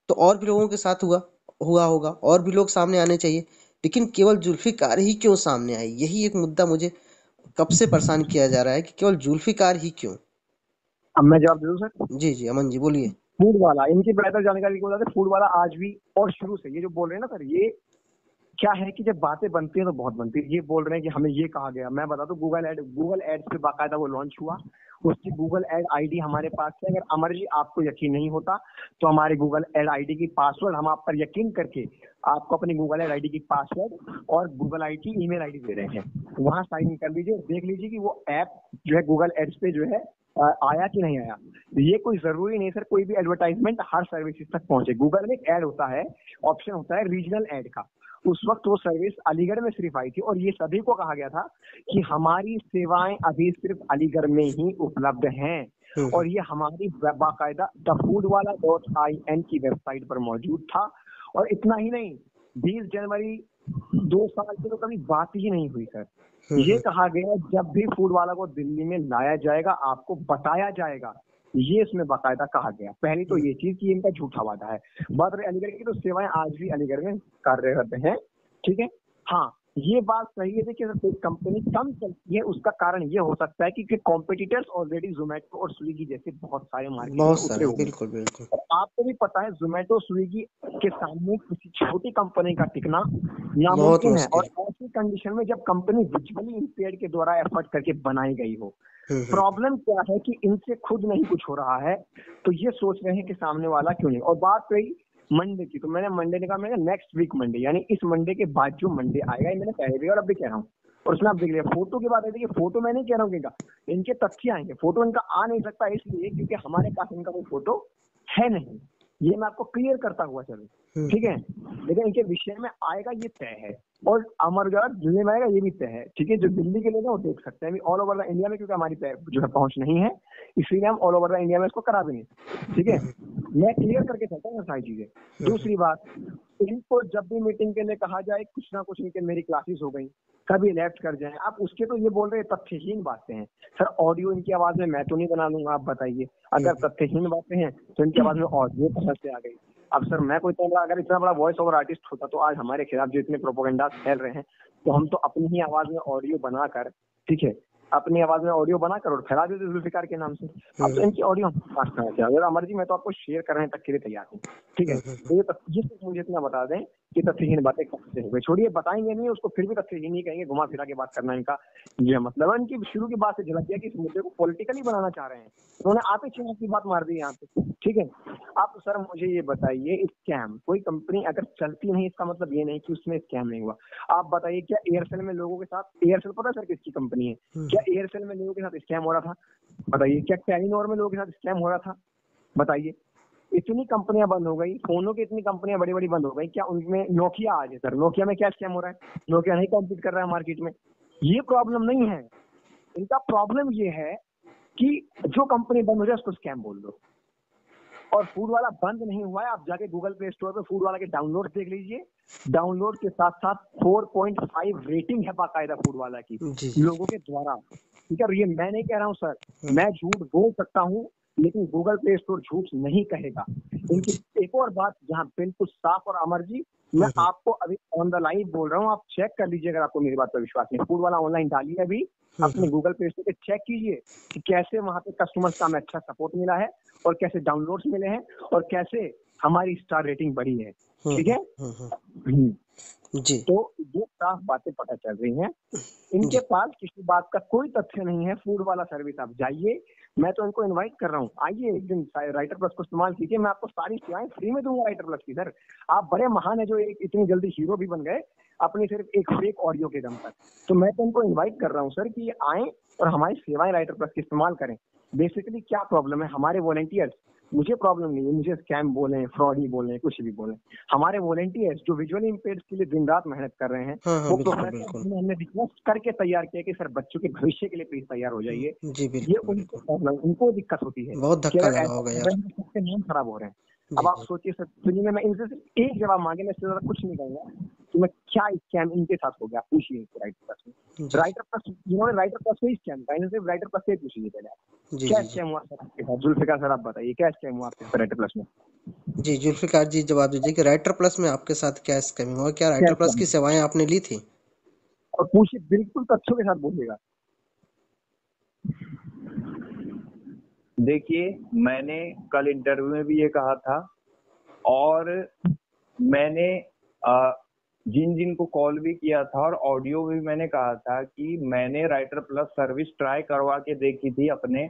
तो और भी लोगों के साथ हुआ होगा, और भी लोग सामने आने चाहिए। लेकिन केवल जुल्फिकार ही क्यों सामने आई, यही एक मुद्दा मुझे कब से परेशान किया जा रहा है कि केवल जुल्फिकार ही क्यों। अब मैं जवाब दे दूं सर? जी अमन जी बोलिए। फूड वाला, इनकी बेहतर जानकारी को बताते, फूड वाला आज भी और शुरू से ये जो बोल रहे हैं ना सर, ये क्या है कि जब बातें बनती है तो बहुत बनती है। ये बोल रहे हैं कि हमें ये कहा गया, मैं बता दूं, गूगल एड्स पे बाकायदा वो लॉन्च हुआ, उसकी गूगल एड आईडी हमारे पास है। अगर अमर जी आपको यकीन नहीं होता तो हमारी गूगल एड आईडी की पासवर्ड, हम आप पर यकीन करके आपको अपनी गूगल एड आईडी की पासवर्ड और गूगल आई की ईमेल आईडी दे रहे हैं, वहां साइन इन कर लीजिए, देख लीजिए कि वो ऐप जो है गूगल एड्स पे जो है आया कि नहीं आया। ये कोई जरूरी नहीं सर कोई भी एडवर्टाइजमेंट हर सर्विसेज तक पहुंचे। गूगल में एक ऐड होता है, ऑप्शन होता है रीजनल ऐड का, उस वक्त वो सर्विस अलीगढ़ में सिर्फ आई थी और ये सभी को कहा गया था कि हमारी सेवाएं अभी सिर्फ अलीगढ़ में ही उपलब्ध हैं। और ये हमारी बाकायदा thefoodwala.in की वेबसाइट पर मौजूद था। और इतना ही नहीं, 20 जनवरी 2 साल से तो कभी बात ही नहीं हुई सर। ये कहा गया जब भी फूड वाला को दिल्ली में लाया जाएगा आपको बताया जाएगा, ये इसमें बाकायदा कहा गया। पहली तो ये चीज कि इनका झूठा वादा है। बात रही अलीगढ़ की, तो सेवाएं आज भी अलीगढ़ में कार्यरत हैं, ठीक है। हाँ, ये बात सही है कि अगर कोई कंपनी कम चलती है उसका कारण ये हो सकता है कि कॉम्पिटिटर्स ऑलरेडी जोमेटो और स्विगी जैसे बहुत सारे मार्केट में उतरे हुए। बिल्कुल। आपको भी पता है जोमेटो स्विगी के सामने किसी छोटी कंपनी का टिकना नामुमकिन है। और ऐसी कंडीशन में जब कंपनी विजुअली इंपेयर्ड के द्वारा एफर्ट करके बनाई गई हो। प्रॉब्लम क्या है कि इनसे खुद नहीं कुछ हो रहा है, तो ये सोच रहे हैं कि सामने वाला क्यों नहीं। और बात रही मंडे की, तो मैंने मंडे ने कहा, मैंने नेक्स्ट वीक मंडे, यानी इस मंडे के बाद जो मंडे आएगा, ये मैंने पहले भी और अब भी कह रहा हूँ। और उसमें आप देख लिया फोटो की बात है कि फोटो मैं नहीं कह रहा हूँ कि इनके तथ्य आएंगे, फोटो इनका आ नहीं सकता इसलिए क्योंकि हमारे पास इनका कोई फोटो है नहीं, ये मैं आपको क्लियर करता हुआ चलूं, ठीक है। लेकिन इनके विषय में आएगा ये तय है, और अमर उजाला दिल्ली में आएगा ये भी तय है, ठीक है। जो दिल्ली के लोग हैं वो देख सकते हैं ऑल ओवर द इंडिया में, क्योंकि हमारी जो है पहुंच नहीं है, इसलिए हम ऑल ओवर द इंडिया में इसको करा भी नहीं, ठीक है। मैं क्लियर करके चलता हूँ सारी चीजें। दूसरी बात, इनको जब भी मीटिंग के लिए कहा जाए, कुछ ना कुछ इनके मेरी क्लासेस हो गई, कभी लेफ्ट कर जाए, आप उसके तो ये बोल रहे तथ्यहीन बातें हैं। सर ऑडियो इनकी आवाज में मैं तो नहीं बना लूंगा, आप बताइए। अगर तथ्यहीन बातें हैं तो इनकी आवाज में ऑडियो कहाँ से आ गई? अब सर मैं कोई अगर इतना बड़ा वॉइस ओवर आर्टिस्ट होता तो आज हमारे खिलाफ जो इतने प्रोपोगेंडा फैल रहे हैं, तो हम तो अपनी ही आवाज में ऑडियो बनाकर, ठीक है, अपनी आवाज में ऑडियो बनाकर और फैला देते जुल्फिकार के नाम से। अब तो इनकी ऑडियो अमर जी मैं तो आपको शेयर करने तक के लिए तैयार हूँ, ठीक है। तो ये मुझे इतना बता दें कि तथ्यहीन बातें कब से हो गई। छोड़िए, बताएंगे नहीं उसको, फिर भी तथ्यहीन ही कहेंगे, घुमा फिरा के बात करना इनका ये मतलब है। इनकी शुरू की बात से झलक गया कि इस मुद्दे को पॉलिटिकली बनाना चाह रहे हैं, उन्होंने आते चुनाव की बात मार दी यहाँ पे, ठीक है। आप सर मुझे ये बताइए, स्कैम कोई कंपनी अगर चलती नहीं इसका मतलब ये नहीं कि उसमें स्कैम नहीं हुआ। आप बताइए, क्या एयरसेल में लोगों के साथ, एयरसेल पता सर किसकी कंपनी है, क्या एयरसेल में लोगों के साथ स्कैम हो रहा था? बताइए। क्या टेलीनॉर में लोगों के साथ स्कैम हो रहा था? बताइए। इतनी कंपनियां बंद हो गई, फोनों की इतनी कंपनियां बड़ी बड़ी बंद हो गई, क्या उनमें नोकिया आज है? सर नोकिया में क्या स्कैम हो रहा है? नोकिया नहीं कॉम्पीट कर रहा है मार्केट में। ये प्रॉब्लम नहीं है इनका, प्रॉब्लम ये है कि जो कंपनी बंद हो जाए उसको स्कैम बोल दो। और फूड वाला बंद नहीं हुआ है, आप जाके गूगल प्ले स्टोर पे फूड वाला के डाउनलोड देख लीजिए, डाउनलोड के साथ साथ 4.5 रेटिंग है बाकायदा फूड वाला की लोगों के द्वारा, ठीक है। ये मैं नहीं कह रहा हूँ सर, मैं झूठ बोल सकता हूँ लेकिन गूगल प्ले स्टोर झूठ नहीं कहेगा। इनकी एक और बात जहाँ बिल्कुल साफ, और अमर जी मैं आपको अभी ऑन द लाइव बोल रहा हूँ, आप चेक कर लीजिए अगर आपको मेरी बात पर विश्वास नहीं। फूड वाला ऑनलाइन डालिए अभी अपने गूगल प्ले स्टोर पे, चेक कीजिए कि कैसे वहां पे कस्टमर्स का हमें अच्छा सपोर्ट मिला है, और कैसे डाउनलोड्स मिले हैं, और कैसे हमारी स्टार रेटिंग बढ़ी है, ठीक है जी। तो ये साफ बातें पता चल रही हैं, इनके पास किसी बात का कोई तथ्य नहीं है। फूड वाला सर्विस आप जाइए, मैं तो इनको इनवाइट कर रहा हूँ, आइए एक दिन राइटर प्लस को इस्तेमाल कीजिए, मैं आपको सारी सेवाएं फ्री में दूंगा राइटर प्लस की। सर आप बड़े महान है जो एक इतनी जल्दी हीरो भी बन गए अपनी सिर्फ एक फेक ऑडियो के दम पर। तो मैं तो इनको इन्वाइट कर रहा हूँ सर कि आए और हमारी सेवाएं राइटर प्लस की इस्तेमाल करें। बेसिकली क्या प्रॉब्लम है, हमारे वॉलंटियर्स, मुझे प्रॉब्लम नहीं है, मुझे स्कैम बोले, फ्रॉडी बोले, कुछ भी बोले, हमारे वॉलंटियर्स जो विजुअली इंपेयर्ड के लिए दिन रात मेहनत कर रहे हैं, वो प्रोफेसर हमने रिक्वेस्ट करके तैयार किया कि सर बच्चों के भविष्य के लिए प्लीज तैयार हो जाइए। ये उनको दिक्कत होती है, बहुत धक्का लगा होगा यार, नाम खराब हो रहे हैं। अब आप सोचिए सर, दुनिया में मैं इनसे सिर्फ एक जवाब मांगे, मैं इससे ज्यादा कुछ नहीं कहूंगा कि मैं क्या स्कैम इनके साथ हो गया, पूछिए इनको राइटर प्लस में। राइटर प्लस जिन्होंने राइटर प्लस में स्कैम था, इन्हें सिर्फ राइटर प्लस से पूछिए पहले क्या स्कैम हुआ सर आपके साथ। जुल्फिकार सर आप बताइए क्या स्कैम हुआ आपके साथ राइटर प्लस में? जी जुल्फिकार जी जवाब दीजिए कि राइटर प्लस में आपके साथ क्या स्कैम हुआ, क्या राइटर प्लस की सेवाएं आपने ली थी? और पूछिए, बिल्कुल तथ्यों के साथ बोलिएगा। देखिए, मैंने कल इंटरव्यू में भी ये कहा था, और मैंने जिन जिन को कॉल भी किया था और ऑडियो भी मैंने कहा था कि मैंने राइटर प्लस सर्विस ट्राई करवा के देखी थी अपने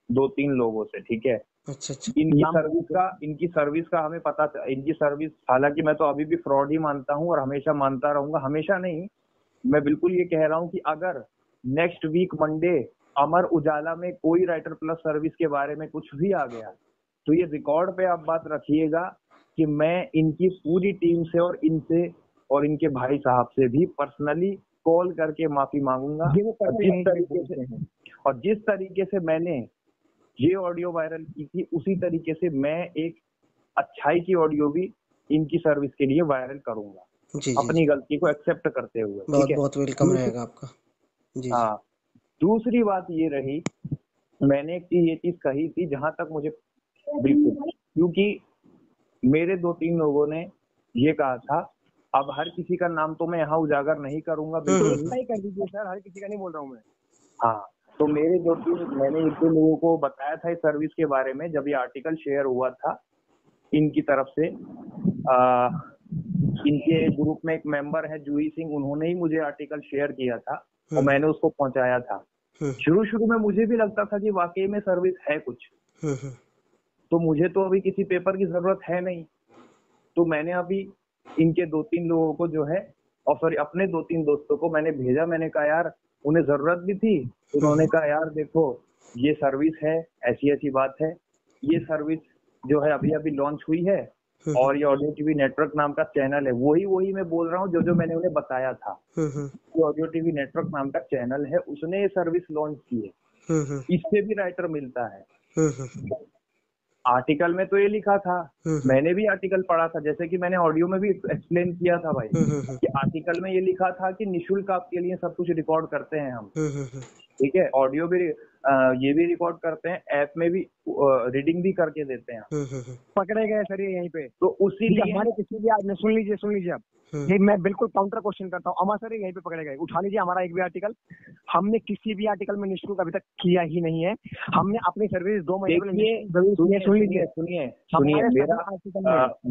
2-3 लोगों से, ठीक है। अच्छा। इनकी सर्विस का हमें पता था। इनकी सर्विस, हालांकि मैं तो अभी भी फ्रॉड ही मानता हूँ और हमेशा मानता रहूंगा, हमेशा नहीं, मैं बिल्कुल ये कह रहा हूँ कि अगर next week Monday Amar Ujala में कोई राइटर प्लस सर्विस के बारे में कुछ भी आ गया, तो ये रिकॉर्ड पे आप बात रखिएगा कि मैं इनकी पूरी टीम से और इनसे और इनके भाई साहब से भी पर्सनली कॉल करके माफी मांगूंगा। और जिस तरीके से मैंने ये ऑडियो वायरल की थी, उसी तरीके से मैं एक अच्छाई की ऑडियो भी इनकी सर्विस के लिए वायरल करूंगा, अपनी गलती को एक्सेप्ट करते हुए। बहुत वेलकम रहेगा आपका। हाँ, दूसरी बात ये रही, मैंने ये चीज कही थी, जहां तक मुझे बिल्कुल, क्योंकि मेरे 2-3 लोगों ने ये कहा था, अब हर किसी का नाम तो मैं यहाँ उजागर नहीं करूंगा, बिल्कुल नहीं कर दीजिए सर, हर किसी का नहीं बोल रहा हूँ मैं। हाँ, तो मैंने 1-2 लोगों को बताया था इस सर्विस के बारे में, जब ये आर्टिकल शेयर हुआ था इनकी तरफ से, इनके ग्रुप में एक मेंबर है जूही सिंह, उन्होंने ही मुझे आर्टिकल शेयर किया था और मैंने उसको पहुंचाया था। शुरू शुरू में मुझे भी लगता था कि वाकई में सर्विस है कुछ, तो मुझे तो अभी किसी पेपर की जरूरत है नहीं। तो मैंने अभी इनके 2-3 लोगों को जो है, और सॉरी अपने 2-3 दोस्तों को मैंने भेजा। मैंने कहा यार उन्हें जरूरत भी थी, उन्होंने कहा यार देखो ये सर्विस है, ऐसी ऐसी बात है, ये सर्विस जो है अभी अभी लॉन्च हुई है और ये ऑडियो टीवी नेटवर्क नाम का चैनल है। वही मैं बोल रहा हूँ जो जो मैंने उन्हें बताया था। ये ऑडियो टीवी नेटवर्क नाम का चैनल है, उसने ये सर्विस लॉन्च की है, इससे भी राइटर मिलता है। आर्टिकल में तो ये लिखा था, मैंने भी आर्टिकल पढ़ा था, जैसे कि मैंने ऑडियो में भी एक्सप्लेन किया था भाई, कि आर्टिकल में ये लिखा था कि निशुल्क आपके लिए सब कुछ रिकॉर्ड करते हैं हम, ठीक है, ऑडियो भी ये भी रिकॉर्ड करते हैं, ऐप में भी रीडिंग भी करके देते हैं। पकड़े गए सर ये यहीं पे, तो उसी लिए हमारे किसी भी आदमी, सुन लीजिए आप, ये मैं बिल्कुल काउंटर क्वेश्चन करता हूँ, अमर सर यहीं पे पकड़े गए। उठा लीजिए हमारा एक भी आर्टिकल, हमने किसी भी आर्टिकल में निशुल्क अभी तक किया ही नहीं है। हमने अपनी सर्विस 2 महीने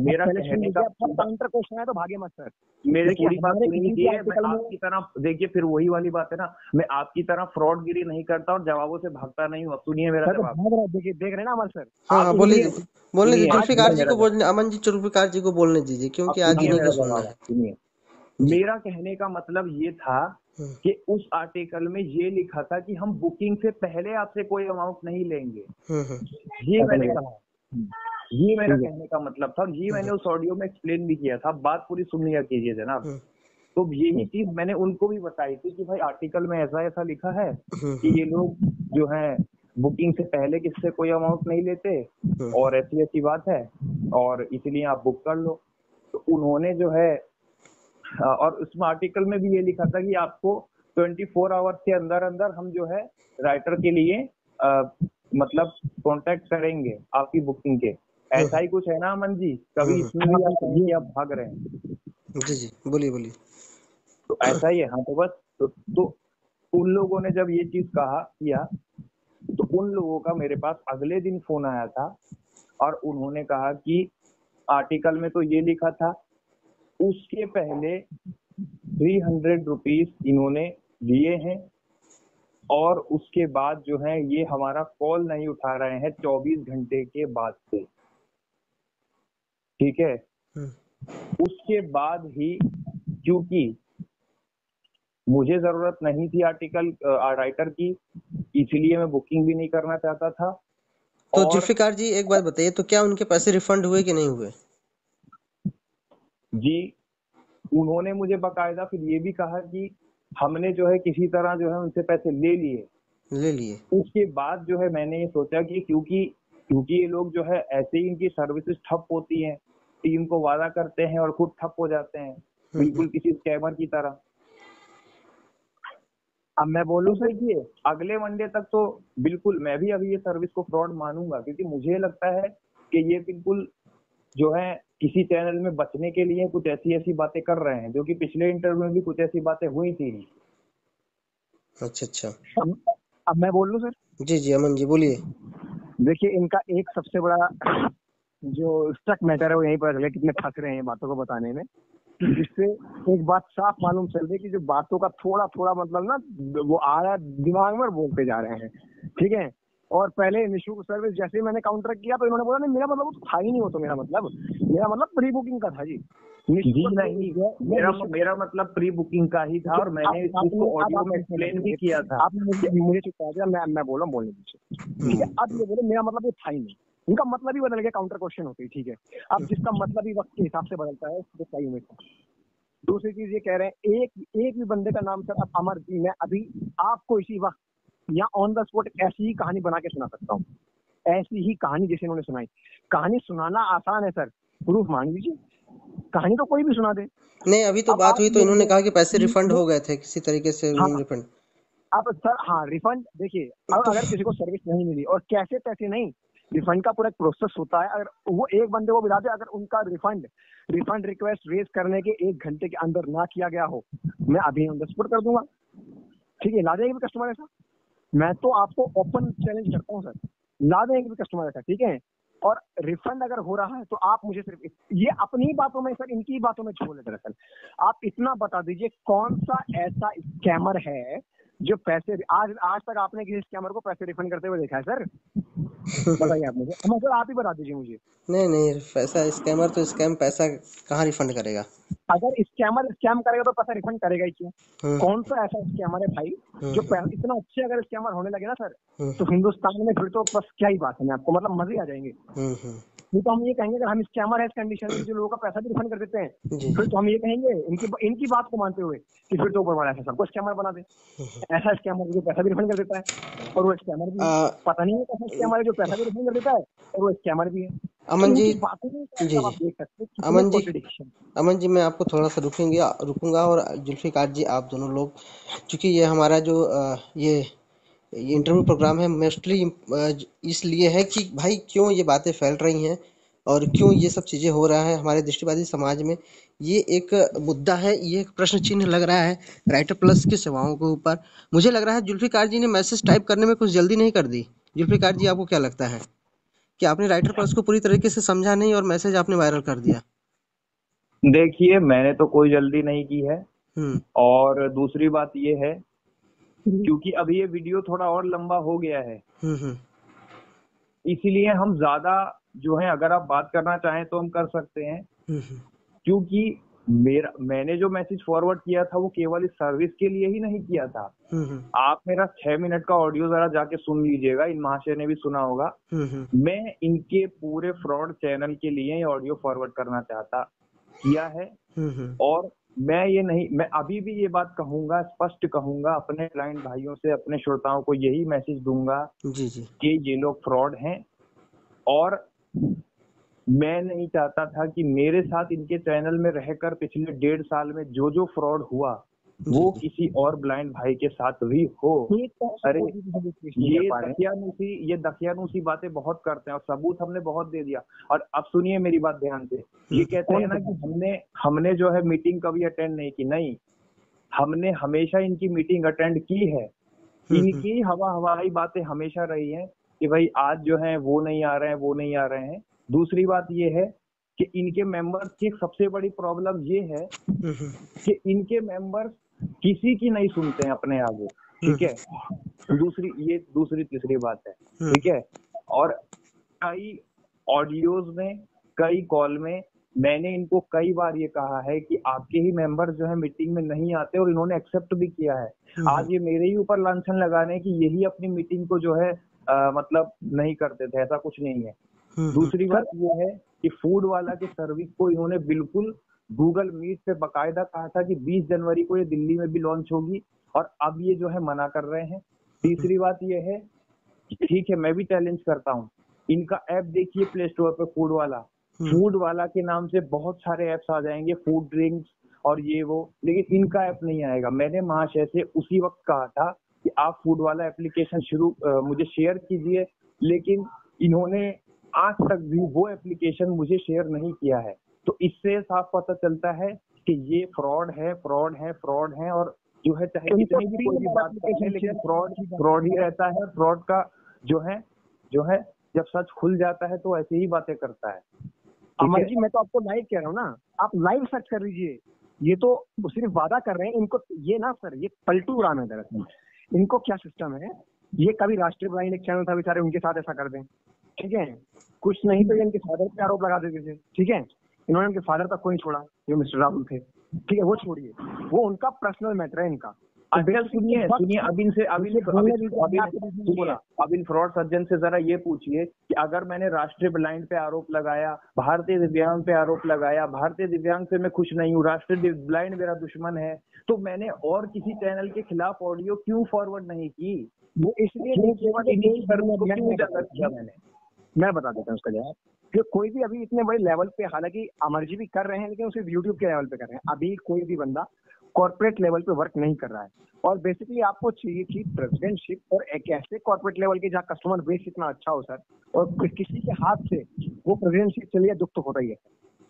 मेरा कहने का काउंटर क्वेश्चन है, तो भागे मत सर, मेरी पूरी बात सुनिए। आपकी तरह देखिए, फिर वही वाली बात है ना, मैं आपकी तरह फ्रॉडगिरी नहीं करता और जवाबों से भागता नहीं हूँ। सुनिए मेरा जवाब, देखिए देख रहे हैं ना अमर सर। हाँ बोलिए जुल्फिकार जी को बोलने, अमन जी जुल्फिकार जी को बोलने दीजिए, क्योंकि आज इन्हीं को सुनना है। सुनिए, मेरा कहने का मतलब ये था कि उस आर्टिकल में ये लिखा था कि हम बुकिंग से पहले आपसे कोई अमाउंट नहीं लेंगे, ये मैंने कहा, ये मेरा कहने का मतलब था, और ये मैंने उस ऑडियो में एक्सप्लेन भी किया था। बात पूरी सुन लिया कीजिए जनाब। तो यही चीज मैंने उनको भी बताई थी कि भाई आर्टिकल में ऐसा ऐसा लिखा है कि ये लोग जो है बुकिंग से पहले किससे कोई अमाउंट नहीं लेते, और ऐसी ऐसी बात है, और इसलिए आप बुक कर लो। तो उन्होंने जो है, और उसमें आर्टिकल में भी ये लिखा था कि आपको 24 आवर्स के अंदर अंदर हम जो है राइटर के लिए मतलब कांटेक्ट करेंगे आपकी बुकिंग के। ऐसा ही कुछ है ना अमन जी? कभी इसमें भी आप भाग रहे हैं? जी बोलिए। तो ऐसा ही है। हाँ, तो बस तो उन लोगों ने जब ये चीज किया तो उन लोगों का मेरे पास अगले दिन फोन आया था और उन्होंने कहा कि आर्टिकल में तो ये लिखा था, उसके पहले 300 रुपीज इन्होंने लिए हैं और उसके बाद जो है ये हमारा कॉल नहीं उठा रहे हैं 24 घंटे के बाद से, ठीक है। उसके बाद ही, क्योंकि मुझे जरूरत नहीं थी आर्टिकल राइटर की, इसलिए मैं बुकिंग भी नहीं करना चाहता था। तो जुल्फिकार जी एक बात बताइए, तो क्या उनके पैसे रिफंड हुए कि नहीं हुए? जी, उन्होंने मुझे बकायदा फिर ये भी कहा कि हमने जो है किसी तरह जो है उनसे पैसे ले लिए। उसके बाद जो है मैंने ये सोचा कि क्योंकि ये लोग जो है ऐसे ही इनकी सर्विसेज ठप होती हैं, टीम को वादा करते हैं और खुद ठप हो जाते हैं, बिल्कुल किसी स्कैमर की तरह। अब मैं बोलूं सर, देखिए अगले मंडे तक तो बिल्कुल मैं भी अभी ये सर्विस को फ्रॉड मानूंगा, क्योंकि मुझे लगता है कि ये बिल्कुल जो है किसी चैनल में बचने के लिए कुछ ऐसी बातें कर रहे हैं, जो कि पिछले इंटरव्यू में भी कुछ ऐसी बातें हुई थी। अच्छा। अब मैं बोल लूं सर? जी अमन जी बोलिए। देखिए इनका एक सबसे बड़ा जो स्टक मैटर है वो यहीं पर कितने फंस रहे हैं बातों को बताने में, जिससे एक बात साफ मालूम चल रही है कि जो बातों का थोड़ा मतलब ना वो आ रहा है दिमाग में, बोलते जा रहे हैं, ठीक है। और पहले निशुल्क सर्विस जैसे ही मैंने काउंटर किया तो इन्होंने बोला नहीं मेरा मतलब था ही नहीं, वो तो मेरा मतलब प्री बुकिंग का था जी। नहीं, मेरा मतलब प्री बुकिंग का ही था और मैंने इसको ऑडियो में एक्सप्लेन भी किया था। आपने मुझे चुपा दिया, मैं बोल रहा हूँ, बोलने दीजिए, ठीक है। अब ये बोले मेरा मतलब ये था ही नहीं, उनका मतलब ही बदल गया, काउंटर क्वेश्चन होती है, ठीक है। अब जिसका मतलब ही वक्त के हिसाब से बदलता है उसको सही उम्मीद था। दूसरी चीज ये कह रहे हैं एक भी बंदे का नाम सर, अब अमर जी मैं अभी आपको इसी वक्त या ऑन द स्पॉट ऐसी ही कहानी बना के सुना सकता हूँ, ऐसी ही कहानी जैसे इन्होंने सुनाई। कहानी सुनाना आसान है सर, प्रूफ मांग लीजिए, कहानी तो कोई भी सुना दे। नहीं अभी तो बात हुई तो इन्होंने कहा कि पैसे रिफंड हो गए थे किसी तरीके से। रिफंड अब सर, हाँ रिफंड देखिए, अगर किसी को सर्विस नहीं मिली और कैसे पैसे नहीं, रिफंड का पूरा प्रोसेस होता है। अगर वो एक बंदे को बता दे, अगर उनका रिफंड रिक्वेस्ट रेज करने के 1 घंटे के अंदर ना किया गया हो, मैं अभी ऑन द स्पॉट कर दूंगा, ठीक है। ला देंगे भी कस्टमर ऐसा, मैं तो आपको ओपन चैलेंज करता हूँ सर, ला देंगे भी कस्टमर ऐसा, ठीक है। और रिफंड अगर हो रहा है तो आप मुझे सिर्फ ये अपनी ही बातों में सर, इनकी ही बातों में छोड़ दे। दरअसल आप इतना बता दीजिए कौन सा ऐसा स्कैमर है जो पैसे आज आज तक आपने किसी स्कैमर को पैसे रिफंड करते हुए देखा है सर? बताइए आप मुझे, हम सर आप ही बता दीजिए मुझे। नहीं नहीं, पैसा स्कैमर तो स्कैम पैसा कहाँ रिफंड करेगा? अगर स्कैमर स्कैम करेगा तो पैसा रिफंड करेगा ही क्यों? हम्म कौन सा ऐसा स्कैमर है भाई जो इतना अच्छे अगर स्कैमर होने लगे ना सर, तो हिंदुस्तान में फिर तो बस क्या ही बात है, आपको मतलब मजे आ जाएंगे। नहीं तो हम ये कहेंगे अगर हम स्कैमर है इस कंडीशन में जो लोगों का पैसा भी रिफंड कर देते हैं, जी फिर तो हम ये कहेंगे इनकी बात को मानते हुए कि फिर तो ऊपर वाला ऐसा सबको स्कैमर बना दे। ऐसा स्कैमर जो पैसा भी रिफंड कर देता है और वो स्कैमर भी है। पता नहीं है कैसा स्कैमर है जो पैसा भी रिफंड कर देता है और वो स्कैमर भी है। अमन जी, बातें जी जी, आप देख सकते हैं अमन जी, contradiction। अमन जी, मैं आपको थोड़ा सा रुकूंगा और जुल्फिकार जी, आप दोनों लोग, क्योंकि ये हमारा जो ये इंटरव्यू प्रोग्राम है मोस्टली इसलिए है कि भाई क्यों ये बातें फैल रही हैं और क्यों ये सब चीज़ें हो रहा है हमारे दृष्टिवादी समाज में। ये एक मुद्दा है, ये एक प्रश्न चिन्ह लग रहा है राइटर प्लस की सेवाओं के ऊपर। मुझे लग रहा है जुल्फिकार जी ने मैसेज टाइप करने में कुछ जल्दी नहीं कर दी। जुल्फिकार जी, आपको क्या लगता है कि आपने राइटर प्लस को पूरी तरीके से समझा नहीं और मैसेज आपने वायरल कर दिया? देखिए, मैंने तो कोई जल्दी नहीं की है। हम्म और दूसरी बात ये है, क्योंकि अभी ये वीडियो थोड़ा और लंबा हो गया है, हम्म इसीलिए हम ज्यादा जो है, अगर आप बात करना चाहें तो हम कर सकते हैं। हम्म क्योंकि मैंने जो मैसेज फॉरवर्ड किया था वो केवल इस सर्विस के लिए ही नहीं किया था। हम्म आप मेरा 6 मिनट का ऑडियो जरा जाके सुन लीजिएगा, इन महाशय ने भी सुना होगा। मैं इनके पूरे फ्रॉड चैनल के लिए ऑडियो फॉरवर्ड करना किया है। और मैं अभी भी ये बात कहूंगा, स्पष्ट कहूंगा, अपने क्लाइंट भाइयों से, अपने श्रोताओं को यही मैसेज दूंगा जी जी कि ये लोग फ्रॉड हैं। और मैं नहीं चाहता था कि मेरे साथ इनके चैनल में रहकर पिछले 1.5 साल में जो जो फ्रॉड हुआ वो किसी और ब्लाइंड भाई के साथ भी हो। अरे ये दकियानूसी बातें बहुत करते हैं और सबूत हमने बहुत दे दिया। और अब सुनिए मेरी बात ध्यान से। ये कहते हैं ना कि हमने जो है मीटिंग कभी अटेंड नहीं की। नहीं, हमने हमेशा इनकी मीटिंग अटेंड की है। इनकी हवाई बातें हमेशा रही है कि भाई आज जो है वो नहीं आ रहे हैं, वो नहीं आ रहे हैं। दूसरी बात ये है कि इनके मेंबर्स की सबसे बड़ी प्रॉब्लम ये है कि इनके मेंबर्स किसी की नहीं सुनते हैं अपने आगे। ठीक है, दूसरी तीसरी बात है। ठीक है, और कई ऑडियोज में, कई कॉल में मैंने इनको कई बार ये कहा है कि आपके ही मेंबर जो है मीटिंग में नहीं आते, और इन्होंने एक्सेप्ट भी किया है। आज ये मेरे ही ऊपर लांछन लगाने कि यही अपनी मीटिंग को जो है मतलब नहीं करते थे। ऐसा कुछ नहीं है। दूसरी बात ये है कि फूड वाला की सर्विस को इन्होंने बिल्कुल गूगल मीट पे बकायदा कहा था कि 20 जनवरी को ये दिल्ली में भी लॉन्च होगी, और अब ये जो है मना कर रहे हैं। तीसरी बात ये है कि ठीक है, मैं भी चैलेंज करता हूँ, इनका ऐप देखिए प्ले स्टोर पे, फूड वाला के नाम से बहुत सारे ऐप्स आ जाएंगे, फूड ड्रिंक्स और ये वो, लेकिन इनका ऐप नहीं आएगा। मैंने महाशय से उसी वक्त कहा था कि आप फूड वाला एप्लीकेशन मुझे शेयर कीजिए, लेकिन इन्होंने आज तक भी वो एप्लीकेशन मुझे शेयर नहीं किया है। तो इससे साफ पता चलता है कि ये फ्रॉड है। और जो है चाहे कितनी भी कोई भी बात करे, लेकिन फ्रॉड ही रहता है। फ्रॉड का जो है जब सच खुल जाता है तो ऐसी ही बातें करता है। अमर जी, मैं तो आपको लाइव कह रहा हूँ ना, आप लाइव सर्च कर लीजिए। ये तो सिर्फ वादा कर रहे हैं। इनको ये ना सर, ये पलटू राम है दरअसल। इनको क्या सिस्टम है, ये कभी राष्ट्रीय ब्लाइंड एक चैनल था बेचारे, उनके साथ ऐसा कर दें। ठीक है, कुछ नहीं तो इनके फादर पे आरोप लगा देते थे। ठीक है, इन्होंने उनके फादर तक को नहीं छोड़ा, जो मिस्टर राहुल थे। ठीक है, वो छोड़िए, वो उनका पर्सनल मैटर है इनका। सुनिए, अब इन फ्रॉड सज्जन से जरा ये पूछिए कि अगर मैंने राष्ट्रीय ब्लाइंड पे आरोप लगाया, भारतीय दिव्यांग पे आरोप लगाया, भारतीय दिव्यांग से मैं खुश नहीं हूँ, राष्ट्रीय ब्लाइंड मेरा दुश्मन है, तो मैंने और किसी चैनल के खिलाफ ऑडियो क्यों फॉरवर्ड नहीं की? वो इसलिए मैं बता देता हूँ उसका जवाब। कि कोई भी अभी इतने बड़े लेवल पे, हालांकि अमर जी भी कर रहे हैं, लेकिन सिर्फ यूट्यूब के लेवल पे कर रहे हैं। अभी कोई भी बंदा कॉर्पोरेट लेवल पे वर्क नहीं कर रहा है। और बेसिकली आपको चाहिए थी प्रेसिडेंटशिप, और एक ऐसे कॉर्पोरेट लेवल के जहाँ कस्टमर बेस इतना अच्छा हो सर, और किसी के हाथ से वो प्रेसिडेंटशिप चलिए, दुख तो होता ही है।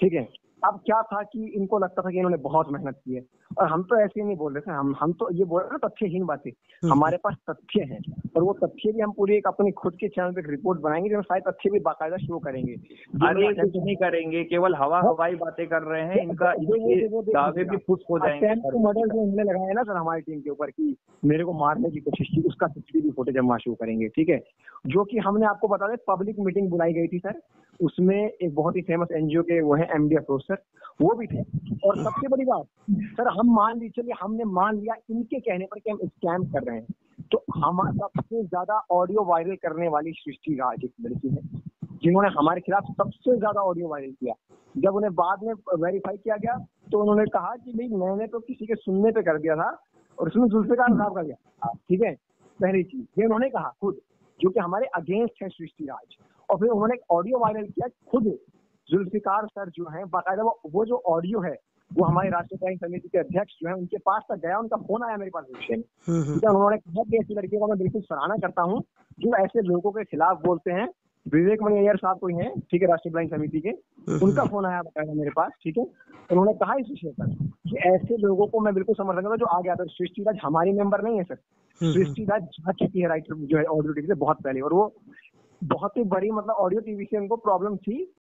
ठीक है, अब क्या था कि इनको लगता था कि इन्होंने बहुत मेहनत की है, और हम तो ऐसे ही नहीं बोल रहे थे, हम तो ये बोल रहे हैं तथ्यहीन बातें। हमारे पास तथ्य हैं, और वो तथ्य भी हम पूरी एक अपनी खुद के चैनल पे एक रिपोर्ट बनाएंगे जो सारे तथ्य भी बाकायदा शो करेंगे। अरे कुछ नहीं करेंगे, केवल हवाई बातें कर रहे हैं, इनका दावे भी फुस हो जाएंगे। मॉडल जो उन्होंने लगाया ना सर हमारी टीम के ऊपर कि मेरे को मारने की कोशिश की, उसका सीसीटीवी फुटेज हम वहाँ शो करेंगे, ठीक है। जो कि हमने आपको बता दें पब्लिक मीटिंग बुलाई गई थी सर, उसमें एक बहुत ही फेमस एनजीओ के वो है एमडी अफरोज सर, वो भी थे। और सबसे बड़ी बात सर, हम मान लीजिए, चलिए हमने मान लिया इनके कहने पर कि हम स्कैम कर रहे हैं, तो हमारा सबसे ज्यादा ऑडियो वायरल करने वाली सृष्टि राज एक लड़की है जिन्होंने हमारे खिलाफ सबसे ज्यादा ऑडियो वायरल किया। जब उन्हें बाद में वेरीफाई किया गया तो उन्होंने कहा कि भाई मैंने तो किसी के सुनने पे कर दिया था और उसमें जुल्फिकार साहब का गया, ठीक है। पहली चीज ये उन्होंने कहा खुद, जो कि हमारे अगेंस्ट है सृष्टि राज। और फिर उन्होंने ऑडियो वायरल किया खुद जुल्फिकार सर जो है, बाकायदा वो जो ऑडियो है वो हमारे राष्ट्रीय कार्यकारिणी समिति के अध्यक्ष जो है उनके पास तक गया, उनका फोन आया मेरे पास विषय में, ठीक है। उन्होंने कहा कि ऐसी लड़कियों का मैं बिल्कुल सराहना करता हूँ जो ऐसे लोगों के खिलाफ बोलते हैं। विवेक मणि अय्यर साहब कोई हैं, ठीक है, राष्ट्रीय ब्लाइंड समिति के, उनका फोन आया बताया मेरे पास, ठीक है। उन्होंने कहा इस विषय पर कि ऐसे लोगों को मैं बिल्कुल समर्थन करता हूं जो आगे आता है। सृष्टि राज हमारी मेंबर नहीं है सर, सृष्टि राज जा चुकी है राइटर जो है ऑडियो टीवी से बहुत पहले, और वो बहुत ही बड़ी मतलब ऑडियो टीवी से उनको प्रॉब्लम थी।